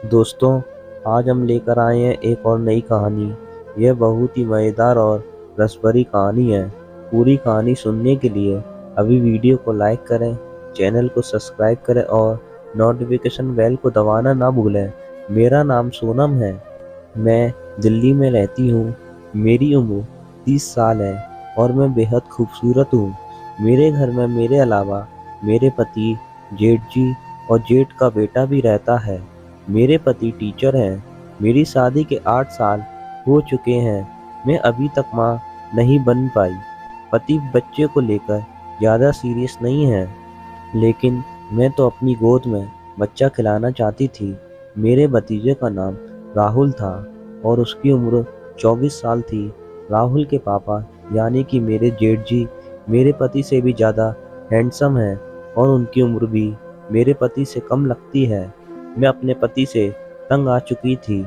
दोस्तों, आज हम लेकर आए हैं एक और नई कहानी। यह बहुत ही मज़ेदार और रस भरी कहानी है। पूरी कहानी सुनने के लिए अभी वीडियो को लाइक करें, चैनल को सब्सक्राइब करें और नोटिफिकेशन बेल को दबाना ना भूलें। मेरा नाम सोनम है। मैं दिल्ली में रहती हूँ। मेरी उम्र 30 साल है और मैं बेहद खूबसूरत हूँ। मेरे घर में मेरे अलावा मेरे पति, जेठ जी और जेठ का बेटा भी रहता है। मेरे पति टीचर हैं। मेरी शादी के 8 साल हो चुके हैं। मैं अभी तक माँ नहीं बन पाई। पति बच्चे को लेकर ज़्यादा सीरियस नहीं है, लेकिन मैं तो अपनी गोद में बच्चा खिलाना चाहती थी। मेरे भतीजे का नाम राहुल था और उसकी उम्र 24 साल थी। राहुल के पापा यानी कि मेरे जेठ जी मेरे पति से भी ज़्यादा हैंडसम हैं और उनकी उम्र भी मेरे पति से कम लगती है। मैं अपने पति से तंग आ चुकी थी।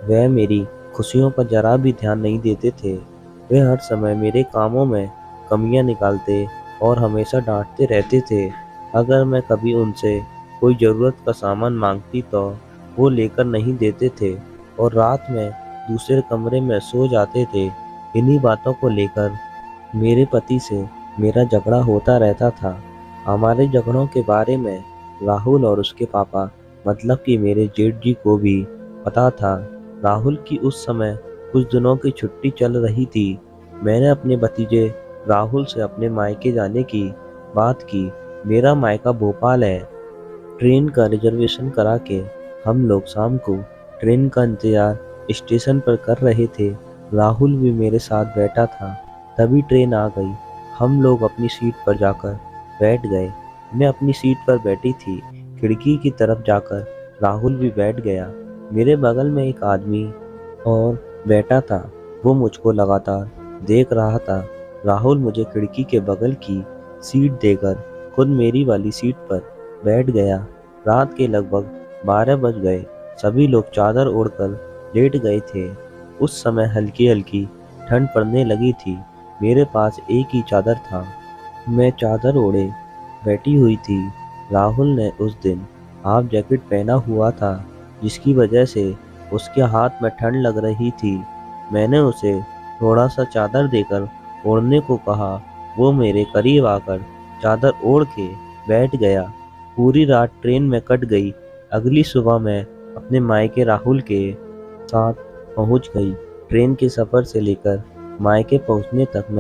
वह मेरी खुशियों पर जरा भी ध्यान नहीं देते थे। वे हर समय मेरे कामों में कमियां निकालते और हमेशा डांटते रहते थे। अगर मैं कभी उनसे कोई ज़रूरत का सामान मांगती तो वो लेकर नहीं देते थे और रात में दूसरे कमरे में सो जाते थे। इन्हीं बातों को लेकर मेरे पति से मेरा झगड़ा होता रहता था। हमारे झगड़ों के बारे में राहुल और उसके पापा मतलब कि मेरे जेठ जी को भी पता था। राहुल की उस समय कुछ दिनों की छुट्टी चल रही थी। मैंने अपने भतीजे राहुल से अपने मायके जाने की बात की। मेरा मायका भोपाल है। ट्रेन का रिजर्वेशन करा के हम लोग शाम को ट्रेन का इंतजार स्टेशन पर कर रहे थे। राहुल भी मेरे साथ बैठा था। तभी ट्रेन आ गई। हम लोग अपनी सीट पर जाकर बैठ गए। मैं अपनी सीट पर बैठी थी। खिड़की की तरफ जाकर राहुल भी बैठ गया। मेरे बगल में एक आदमी और बैठा था। वो मुझको लगातार देख रहा था। राहुल मुझे खिड़की के बगल की सीट देकर खुद मेरी वाली सीट पर बैठ गया। रात के लगभग 12 बज गए। सभी लोग चादर ओढ़कर लेट गए थे। उस समय हल्की हल्की ठंड पड़ने लगी थी। मेरे पास एक ही चादर था। मैं चादर ओढ़े बैठी हुई थी। राहुल ने उस दिन हाफ जैकेट पहना हुआ था, जिसकी वजह से उसके हाथ में ठंड लग रही थी। मैंने उसे थोड़ा सा चादर देकर ओढ़ने को कहा। वो मेरे करीब आकर चादर ओढ़ के बैठ गया। पूरी रात ट्रेन में कट गई। अगली सुबह मैं अपने मायके राहुल के साथ पहुंच गई। ट्रेन के सफ़र से लेकर मायके पहुंचने तक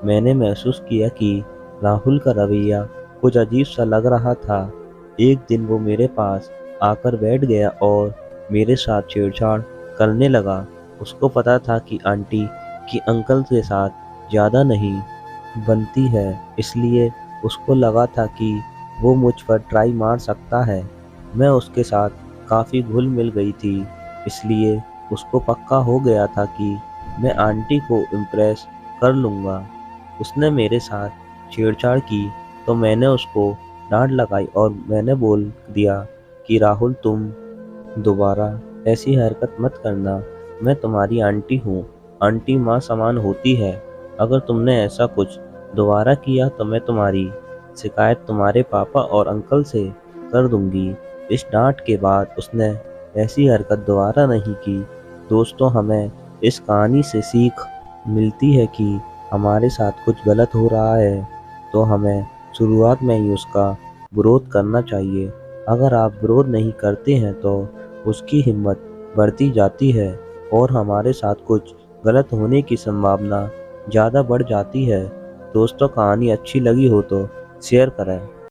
मैंने महसूस किया कि राहुल का रवैया कुछ अजीब सा लग रहा था। एक दिन वो मेरे पास आकर बैठ गया और मेरे साथ छेड़छाड़ करने लगा। उसको पता था कि आंटी कि अंकल के साथ ज़्यादा नहीं बनती है, इसलिए उसको लगा था कि वो मुझ पर ट्राई मार सकता है। मैं उसके साथ काफ़ी घुल मिल गई थी, इसलिए उसको पक्का हो गया था कि मैं आंटी को इम्प्रेस कर लूँगा। उसने मेरे साथ छेड़छाड़ की तो मैंने उसको डांट लगाई और मैंने बोल दिया कि राहुल, तुम दोबारा ऐसी हरकत मत करना। मैं तुम्हारी आंटी हूँ। आंटी माँ समान होती है। अगर तुमने ऐसा कुछ दोबारा किया तो मैं तुम्हारी शिकायत तुम्हारे पापा और अंकल से कर दूंगी। इस डांट के बाद उसने ऐसी हरकत दोबारा नहीं की। दोस्तों, हमें इस कहानी से सीख मिलती है कि हमारे साथ कुछ गलत हो रहा है तो हमें शुरुआत में ही उसका विरोध करना चाहिए। अगर आप विरोध नहीं करते हैं तो उसकी हिम्मत बढ़ती जाती है और हमारे साथ कुछ गलत होने की संभावना ज़्यादा बढ़ जाती है। दोस्तों, कहानी अच्छी लगी हो तो शेयर करें।